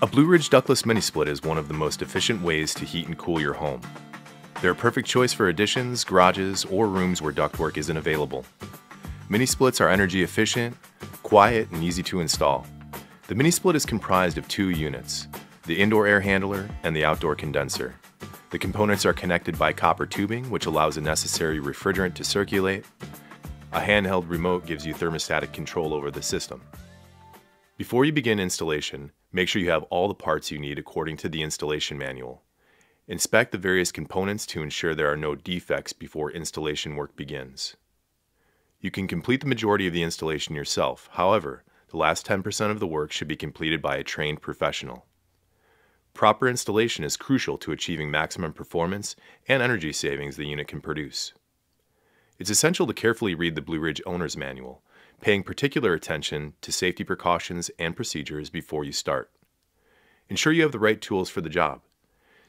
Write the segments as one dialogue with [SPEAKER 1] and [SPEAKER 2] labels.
[SPEAKER 1] A Blue Ridge ductless mini split is one of the most efficient ways to heat and cool your home. They're a perfect choice for additions, garages, or rooms where ductwork isn't available. Mini splits are energy efficient, quiet, and easy to install. The mini split is comprised of two units, the indoor air handler and the outdoor condenser. The components are connected by copper tubing, which allows the necessary refrigerant to circulate. A handheld remote gives you thermostatic control over the system. Before you begin installation, make sure you have all the parts you need according to the installation manual. Inspect the various components to ensure there are no defects before installation work begins. You can complete the majority of the installation yourself. However, the last 10% of the work should be completed by a trained professional. Proper installation is crucial to achieving maximum performance and energy savings the unit can produce. It's essential to carefully read the Blue Ridge Owner's Manual, paying particular attention to safety precautions and procedures before you start. Ensure you have the right tools for the job.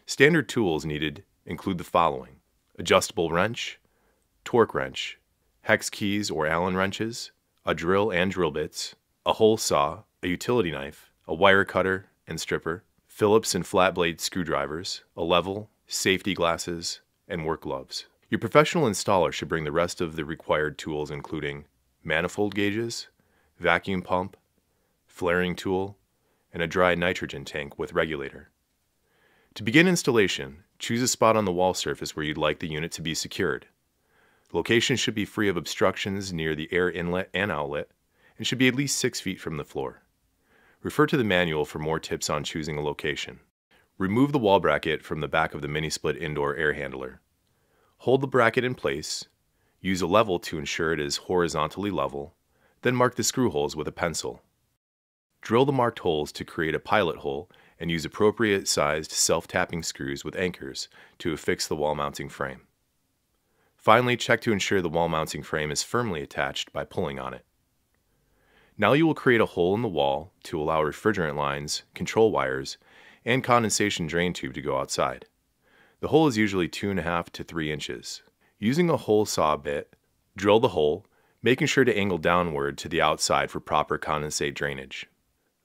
[SPEAKER 1] Standard tools needed include the following: adjustable wrench, torque wrench, hex keys or Allen wrenches, a drill and drill bits, a hole saw, a utility knife, a wire cutter and stripper, Phillips and flat blade screwdrivers, a level, safety glasses, and work gloves. Your professional installer should bring the rest of the required tools, including manifold gauges, vacuum pump, flaring tool, and a dry nitrogen tank with regulator. To begin installation, choose a spot on the wall surface where you'd like the unit to be secured. The location should be free of obstructions near the air inlet and outlet, and should be at least 6 feet from the floor. Refer to the manual for more tips on choosing a location. Remove the wall bracket from the back of the mini split indoor air handler. Hold the bracket in place. Use a level to ensure it is horizontally level, then mark the screw holes with a pencil. Drill the marked holes to create a pilot hole and use appropriate sized self-tapping screws with anchors to affix the wall mounting frame. Finally, check to ensure the wall mounting frame is firmly attached by pulling on it. Now you will create a hole in the wall to allow refrigerant lines, control wires, and condensation drain tube to go outside. The hole is usually 2.5 to 3 inches. Using a hole saw bit, drill the hole, making sure to angle downward to the outside for proper condensate drainage.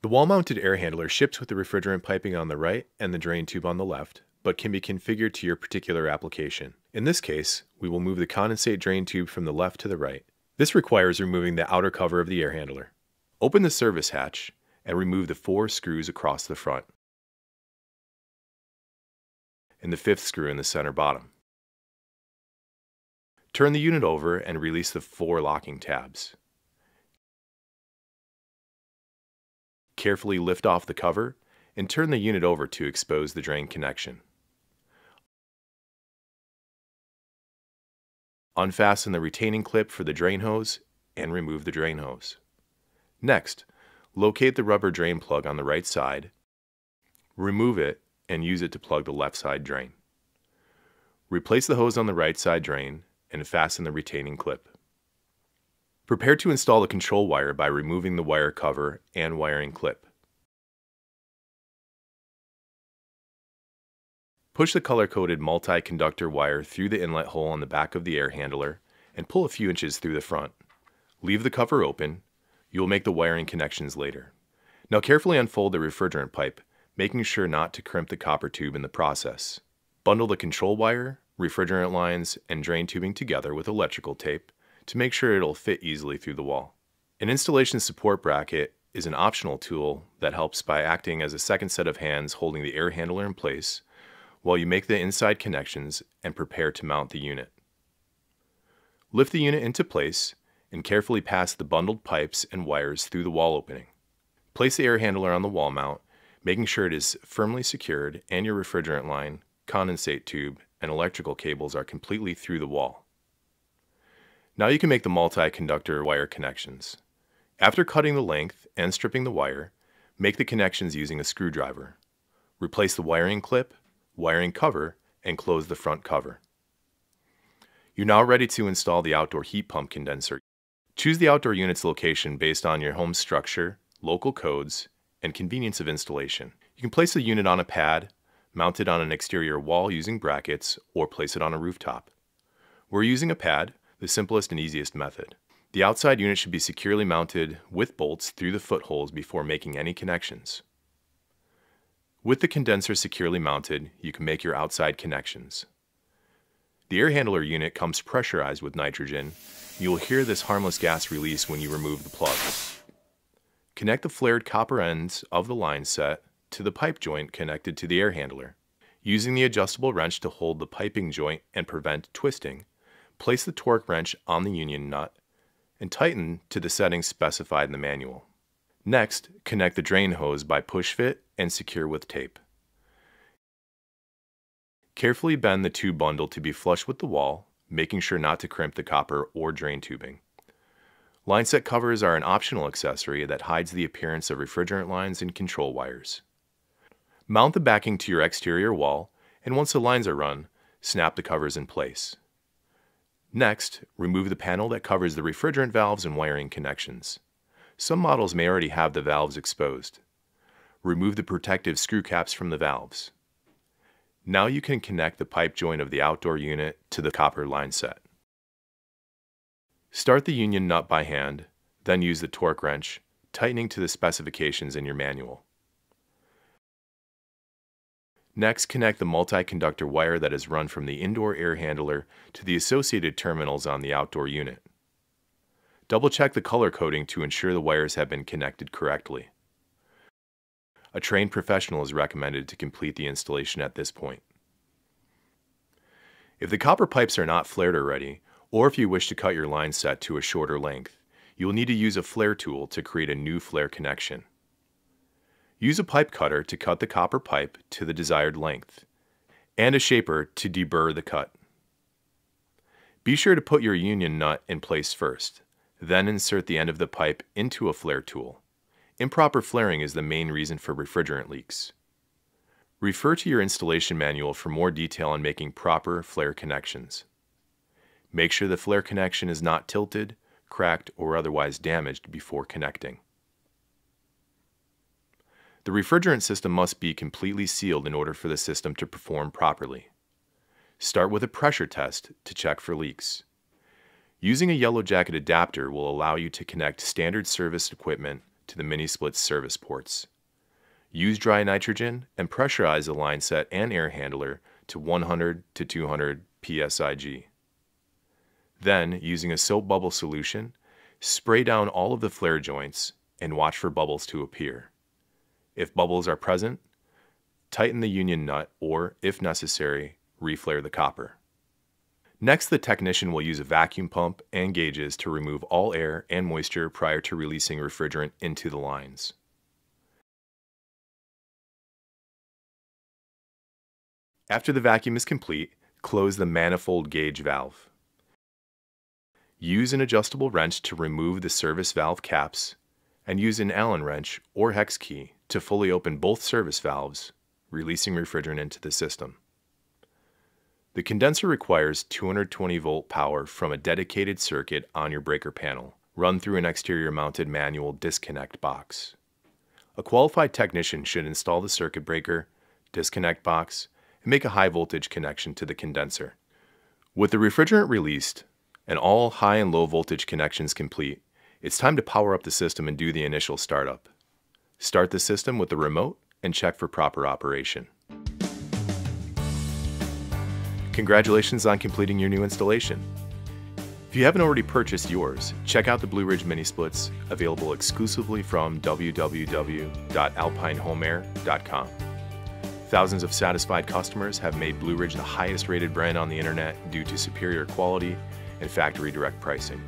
[SPEAKER 1] The wall-mounted air handler ships with the refrigerant piping on the right and the drain tube on the left, but can be configured to your particular application. In this case, we will move the condensate drain tube from the left to the right. This requires removing the outer cover of the air handler. Open the service hatch and remove the 4 screws across the front and the 5th screw in the center bottom. Turn the unit over and release the 4 locking tabs. Carefully lift off the cover and turn the unit over to expose the drain connection. Unfasten the retaining clip for the drain hose and remove the drain hose. Next, locate the rubber drain plug on the right side, remove it, and use it to plug the left side drain. Replace the hose on the right side drain and fasten the retaining clip. Prepare to install the control wire by removing the wire cover and wiring clip. Push the color-coded multi-conductor wire through the inlet hole on the back of the air handler and pull a few inches through the front. Leave the cover open. You will make the wiring connections later. Now carefully unfold the refrigerant pipe, making sure not to crimp the copper tube in the process. Bundle the control wire, refrigerant lines, and drain tubing together with electrical tape to make sure it'll fit easily through the wall. An installation support bracket is an optional tool that helps by acting as a second set of hands holding the air handler in place while you make the inside connections and prepare to mount the unit. Lift the unit into place and carefully pass the bundled pipes and wires through the wall opening. Place the air handler on the wall mount, making sure it is firmly secured and your refrigerant line, condensate tube, and electrical cables are completely through the wall. Now you can make the multi-conductor wire connections. After cutting the length and stripping the wire, make the connections using a screwdriver. Replace the wiring clip, wiring cover, and close the front cover. You're now ready to install the outdoor heat pump condenser. Choose the outdoor unit's location based on your home's structure, local codes, and convenience of installation. You can place the unit on a pad, mount it on an exterior wall using brackets, or place it on a rooftop. We're using a pad, the simplest and easiest method. The outside unit should be securely mounted with bolts through the footholes before making any connections. With the condenser securely mounted, you can make your outside connections. The air handler unit comes pressurized with nitrogen. You will hear this harmless gas release when you remove the plug. Connect the flared copper ends of the line set to the pipe joint connected to the air handler. Using the adjustable wrench to hold the piping joint and prevent twisting, place the torque wrench on the union nut and tighten to the settings specified in the manual. Next, connect the drain hose by push fit and secure with tape. Carefully bend the tube bundle to be flush with the wall, making sure not to crimp the copper or drain tubing. Line set covers are an optional accessory that hides the appearance of refrigerant lines and control wires. Mount the backing to your exterior wall, and once the lines are run, snap the covers in place. Next, remove the panel that covers the refrigerant valves and wiring connections. Some models may already have the valves exposed. Remove the protective screw caps from the valves. Now you can connect the pipe joint of the outdoor unit to the copper line set. Start the union nut by hand, then use the torque wrench, tightening to the specifications in your manual. Next, connect the multi-conductor wire that is run from the indoor air handler to the associated terminals on the outdoor unit. Double-check the color coding to ensure the wires have been connected correctly. A trained professional is recommended to complete the installation at this point. If the copper pipes are not flared already, or if you wish to cut your line set to a shorter length, you will need to use a flare tool to create a new flare connection. Use a pipe cutter to cut the copper pipe to the desired length, and a shaper to deburr the cut. Be sure to put your union nut in place first, then insert the end of the pipe into a flare tool. Improper flaring is the main reason for refrigerant leaks. Refer to your installation manual for more detail on making proper flare connections. Make sure the flare connection is not tilted, cracked, or otherwise damaged before connecting. The refrigerant system must be completely sealed in order for the system to perform properly. Start with a pressure test to check for leaks. Using a yellow jacket adapter will allow you to connect standard service equipment to the mini split's service ports. Use dry nitrogen and pressurize the line set and air handler to 100 to 200 psig. Then, using a soap bubble solution, spray down all of the flare joints and watch for bubbles to appear. If bubbles are present, tighten the union nut or, if necessary, reflare the copper. Next, the technician will use a vacuum pump and gauges to remove all air and moisture prior to releasing refrigerant into the lines. After the vacuum is complete, close the manifold gauge valve. Use an adjustable wrench to remove the service valve caps, and use an Allen wrench or hex key to fully open both service valves, releasing refrigerant into the system. The condenser requires 220 volt power from a dedicated circuit on your breaker panel, run through an exterior mounted manual disconnect box. A qualified technician should install the circuit breaker, disconnect box, and make a high voltage connection to the condenser. With the refrigerant released and all high and low voltage connections complete, it's time to power up the system and do the initial startup. Start the system with the remote and check for proper operation. Congratulations on completing your new installation. If you haven't already purchased yours, check out the Blue Ridge mini splits available exclusively from www.alpinehomerair.com. Thousands of satisfied customers have made Blue Ridge the highest rated brand on the internet due to superior quality and factory direct pricing.